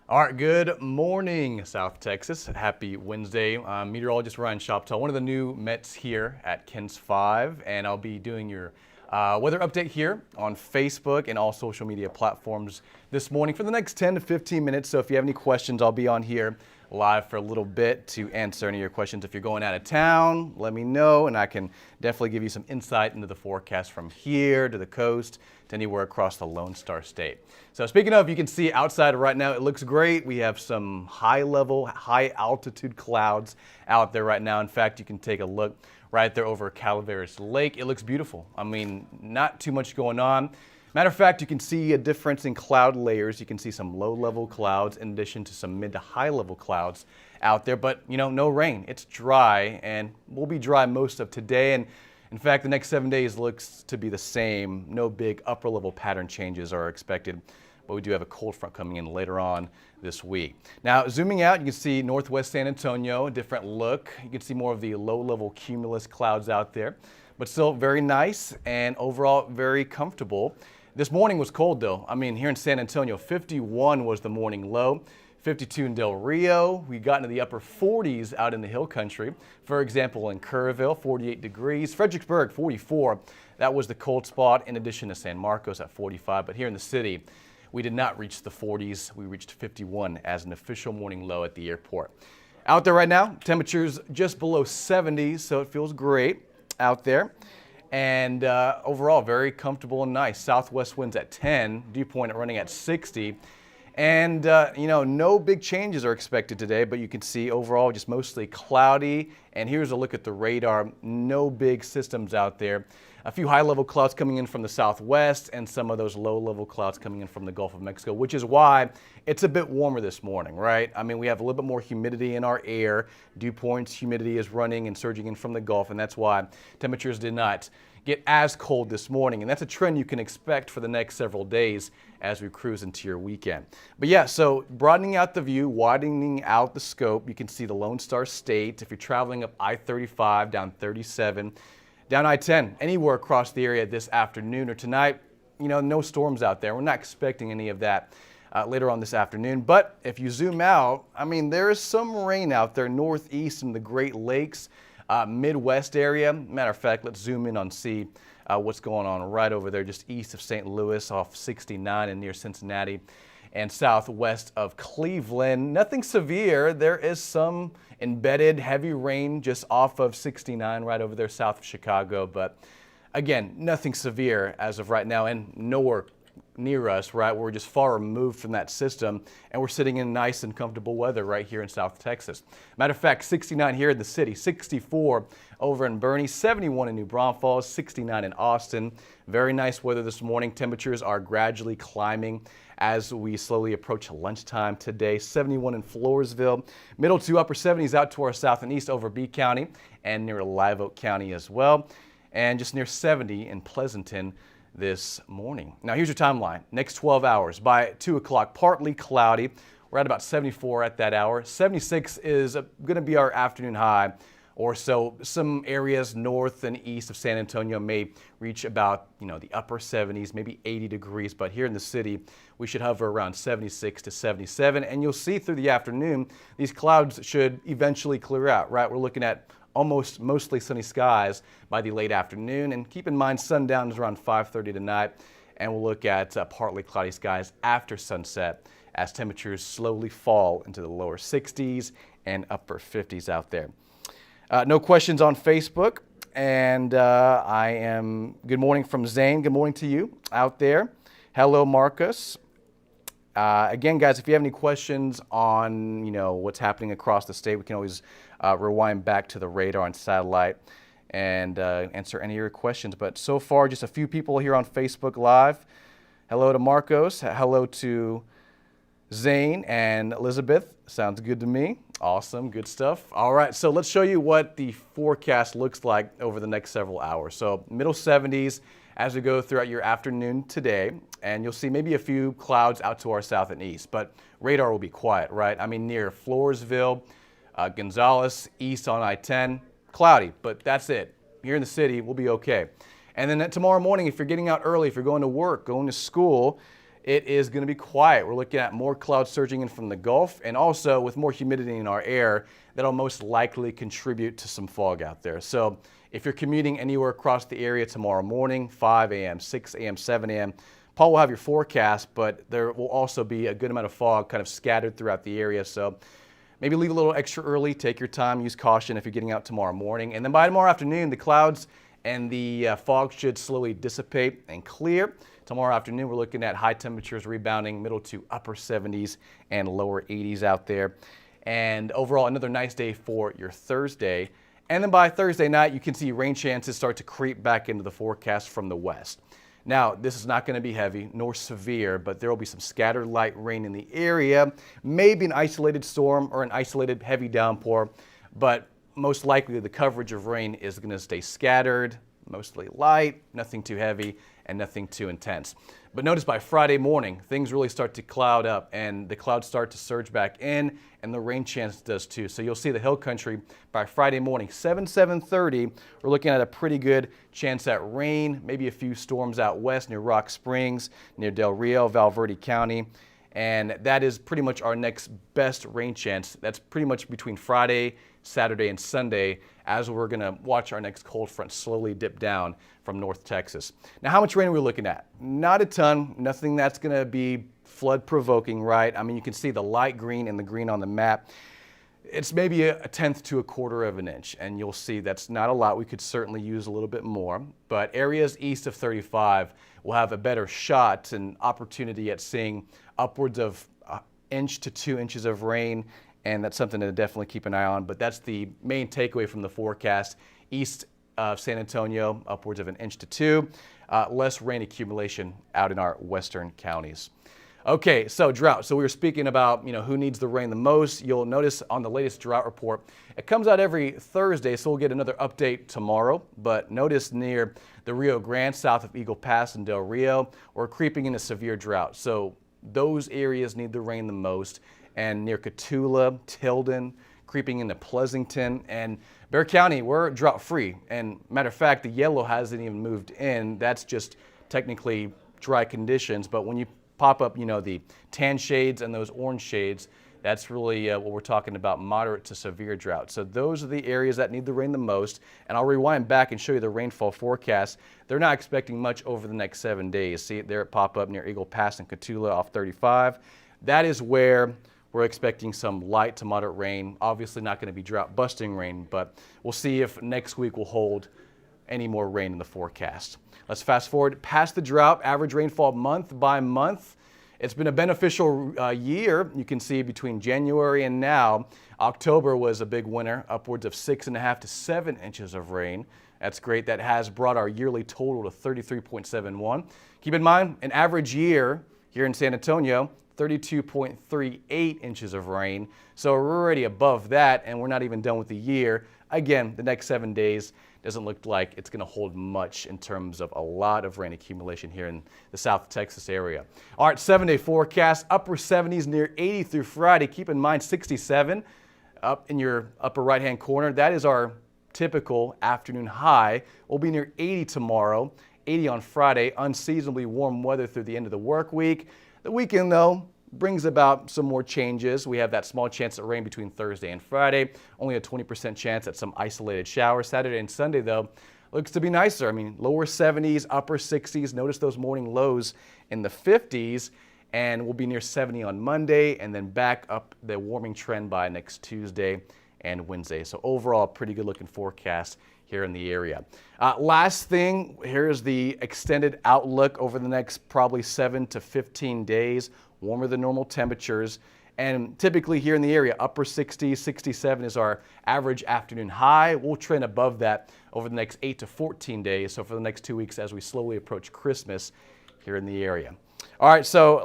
All right, good morning, South Texas. Happy Wednesday. I'm meteorologist Ryan Shoptaw, one of the new Mets here at KENS 5, and I'll be doing your weather update here on Facebook and all social media platforms this morning for the next 10 to 15 minutes. So if you have any questions, I'll be on here live for a little bit to answer any of your questions. If you're going out of town, let me know, and I can definitely give you some insight into the forecast from here to the coast to anywhere across the Lone Star State. So speaking of, you can see outside right now, it looks great. We have some high altitude clouds out there right now. In fact, you can take a look right there over Calaveras Lake. It looks beautiful. I mean, not too much going on. Matter of fact, you can see a difference in cloud layers. You can see some low-level clouds in addition to some mid to high-level clouds out there, but no rain. It's dry, and we'll be dry most of today. And in fact, the next 7 days looks to be the same. No big upper-level pattern changes are expected, but we do have a cold front coming in later on this week. Now, zooming out, you can see northwest San Antonio, a different look. You can see more of the low-level cumulus clouds out there, but still very nice and overall very comfortable. This morning was cold though. I mean, here in San Antonio, 51 was the morning low, 52 in Del Rio. We got into the upper 40s out in the hill country. For example, in Kerrville, 48 degrees. Fredericksburg, 44. That was the cold spot in addition to San Marcos at 45. But here in the city, we did not reach the 40s. We reached 51 as an official morning low at the airport. Out there right now, temperatures just below 70, so it feels great out there. And overall, very comfortable and nice. Southwest winds at 10, dew point running at 60. And, no big changes are expected today, but you can see overall just mostly cloudy. And here's a look at the radar. No big systems out there. A few high-level clouds coming in from the southwest and some of those low-level clouds coming in from the Gulf of Mexico, which is why it's a bit warmer this morning, right? I mean, we have a little bit more humidity in our air. Dew points, humidity is running and surging in from the Gulf, and that's why temperatures did not get as cold this morning. And that's a trend you can expect for the next several days as we cruise into your weekend. But yeah, so broadening out the view, widening out the scope, you can see the Lone Star State. If you're traveling up I-35 down 37, down I-10, anywhere across the area this afternoon or tonight, no storms out there. We're not expecting any of that later on this afternoon. But if you zoom out, I mean, there is some rain out there northeast in the Great Lakes, Midwest area. Matter of fact, let's zoom in and see what's going on right over there, just east of St. Louis off 69 and near Cincinnati, and southwest of Cleveland. Nothing severe. There is some embedded heavy rain just off of 69 right over there south of Chicago, but again, nothing severe as of right now and nowhere near us, right? We're just far removed from that system, and we're sitting in nice and comfortable weather right here in South Texas. Matter of fact, 69 here in the city, 64 over in Boerne, 71 in New Braunfels, 69 in Austin. Very nice weather this morning. Temperatures are gradually climbing as we slowly approach lunchtime today. 71 in Floresville, middle to upper 70s out to our south and east over B County and near Live Oak County as well, and just near 70 in Pleasanton this morning. Now here's your timeline. Next 12 hours by 2 o'clock, partly cloudy. We're at about 74 at that hour. 76 is going to be our afternoon high or so. Some areas north and east of San Antonio may reach about, the upper 70s, maybe 80 degrees. But here in the city, we should hover around 76 to 77. And you'll see through the afternoon, these clouds should eventually clear out, right? We're looking at mostly sunny skies by the late afternoon. And keep in mind, sundown is around 5:30 tonight. And we'll look at partly cloudy skies after sunset as temperatures slowly fall into the lower 60s and upper 50s out there. No questions on Facebook. And good morning from Zane. Good morning to you out there. Hello, Marcus. Again, guys, if you have any questions on, what's happening across the state, we can always rewind back to the radar and satellite and answer any of your questions. But so far, just a few people here on Facebook Live. Hello to Marcos. Hello to Zane and Elizabeth. Sounds good to me. Awesome. Good stuff. All right. So let's show you what the forecast looks like over the next several hours. So middle 70s as we go throughout your afternoon today. And you'll see maybe a few clouds out to our south and east, but radar will be quiet, right? I mean, near Floresville, Gonzales, east on I-10, cloudy, but that's it. Here in the city, we'll be okay. And then tomorrow morning, if you're getting out early, if you're going to work, going to school, it is going to be quiet. We're looking at more clouds surging in from the Gulf, and also with more humidity in our air, that'll most likely contribute to some fog out there. So if you're commuting anywhere across the area tomorrow morning, 5 a.m., 6 a.m., 7 a.m., Paul will have your forecast, but there will also be a good amount of fog kind of scattered throughout the area. So maybe leave a little extra early, take your time, use caution if you're getting out tomorrow morning. And then by tomorrow afternoon, the clouds and the fog should slowly dissipate and clear. Tomorrow afternoon, we're looking at high temperatures rebounding middle to upper 70s and lower 80s out there. And overall, another nice day for your Thursday. And then by Thursday night, you can see rain chances start to creep back into the forecast from the west. Now, this is not going to be heavy nor severe, but there will be some scattered light rain in the area, maybe an isolated storm or an isolated heavy downpour, but most likely the coverage of rain is going to stay scattered, mostly light, nothing too heavy, and nothing too intense. But notice by Friday morning, things really start to cloud up and the clouds start to surge back in, and the rain chance does too. So you'll see the hill country by Friday morning, 7:30, we're looking at a pretty good chance at rain, maybe a few storms out west near Rock Springs, near Del Rio, Valverde County. And that is pretty much our next best rain chance. That's pretty much between Friday, Saturday, and Sunday, as we're going to watch our next cold front slowly dip down from North Texas. Now, how much rain are we looking at? Not a ton, nothing that's going to be flood provoking, right? I mean, you can see the light green and the green on the map. It's maybe a tenth to a quarter of an inch, and you'll see that's not a lot. We could certainly use a little bit more, but areas east of 35 will have a better shot and opportunity at seeing upwards of an inch to 2 inches of rain, and that's something to definitely keep an eye on. But that's the main takeaway from the forecast. East of San Antonio, upwards of an inch to 2, less rain accumulation out in our western counties. Okay, so drought. So we were speaking about, who needs the rain the most. You'll notice on the latest drought report, it comes out every Thursday, so we'll get another update tomorrow. But notice near the Rio Grande, south of Eagle Pass and Del Rio, we're creeping into severe drought. So those areas need the rain the most. And near Cotulla, Tilden, creeping into Pleasanton, and Bexar County, we're drought free. And matter of fact, the yellow hasn't even moved in. That's just technically dry conditions. But when you pop up, the tan shades and those orange shades, that's really what we're talking about, moderate to severe drought. So those are the areas that need the rain the most. And I'll rewind back and show you the rainfall forecast. They're not expecting much over the next 7 days. See it there, it pop up near Eagle Pass and Cotulla off 35. That is where we're expecting some light to moderate rain. Obviously not going to be drought busting rain, but we'll see if next week will hold any more rain in the forecast. Let's fast forward past the drought, average rainfall month by month. It's been a beneficial year. You can see between January and now, October was a big winner, upwards of 6.5 to 7 inches of rain. That's great. That has brought our yearly total to 33.71. Keep in mind, an average year here in San Antonio, 32.38 inches of rain. So we're already above that, and we're not even done with the year. Again, the next 7 days doesn't look like it's going to hold much in terms of a lot of rain accumulation here in the South Texas area. All right, 7-day forecast, upper 70s near 80 through Friday. Keep in mind 67 up in your upper right-hand corner. That is our typical afternoon high. We'll be near 80 tomorrow, 80 on Friday. Unseasonably warm weather through the end of the work week. The weekend, though, brings about some more changes. We have that small chance of rain between Thursday and Friday, only a 20% chance at some isolated showers. Saturday and Sunday, though, looks to be nicer. I mean, lower 70s, upper 60s. Notice those morning lows in the 50s, and we'll be near 70 on Monday, and then back up the warming trend by next Tuesday and Wednesday. So overall, pretty good looking forecast here in the area. Last thing, here's the extended outlook over the next probably 7 to 15 days. Warmer than normal temperatures, and typically here in the area, upper 60s, 67 is our average afternoon high. We'll trend above that over the next 8 to 14 days, so for the next 2 weeks as we slowly approach Christmas here in the area. All right, so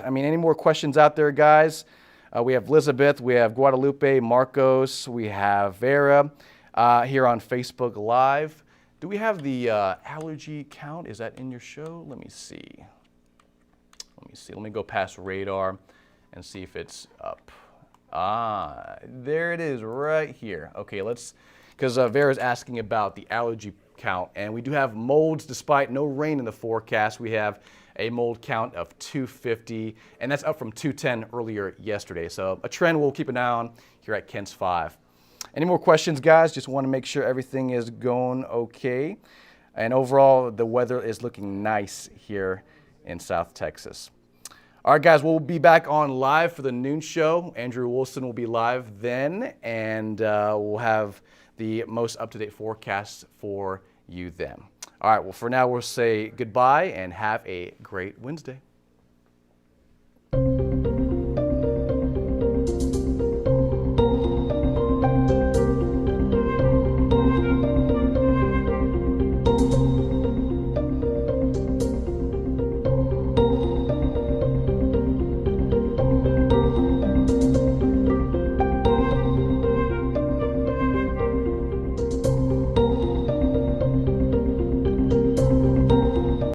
any more questions out there, guys? We have Elizabeth, we have Guadalupe, Marcos, we have Vera here on Facebook Live. Do we have the allergy count? Is that in your show? Let me see. Let me go past radar and see if it's up. There it is right here. Okay, because Vera's asking about the allergy count, and we do have molds despite no rain in the forecast. We have a mold count of 250, and that's up from 210 earlier yesterday. So a trend we'll keep an eye on here at KENS 5. Any more questions, guys? Just want to make sure everything is going okay. And overall, the weather is looking nice here in South Texas. All right, guys, we'll be back on live for the noon show. Andrew Wilson will be live then, and we'll have the most up-to-date forecasts for you then. All right, well, for now, we'll say goodbye and have a great Wednesday.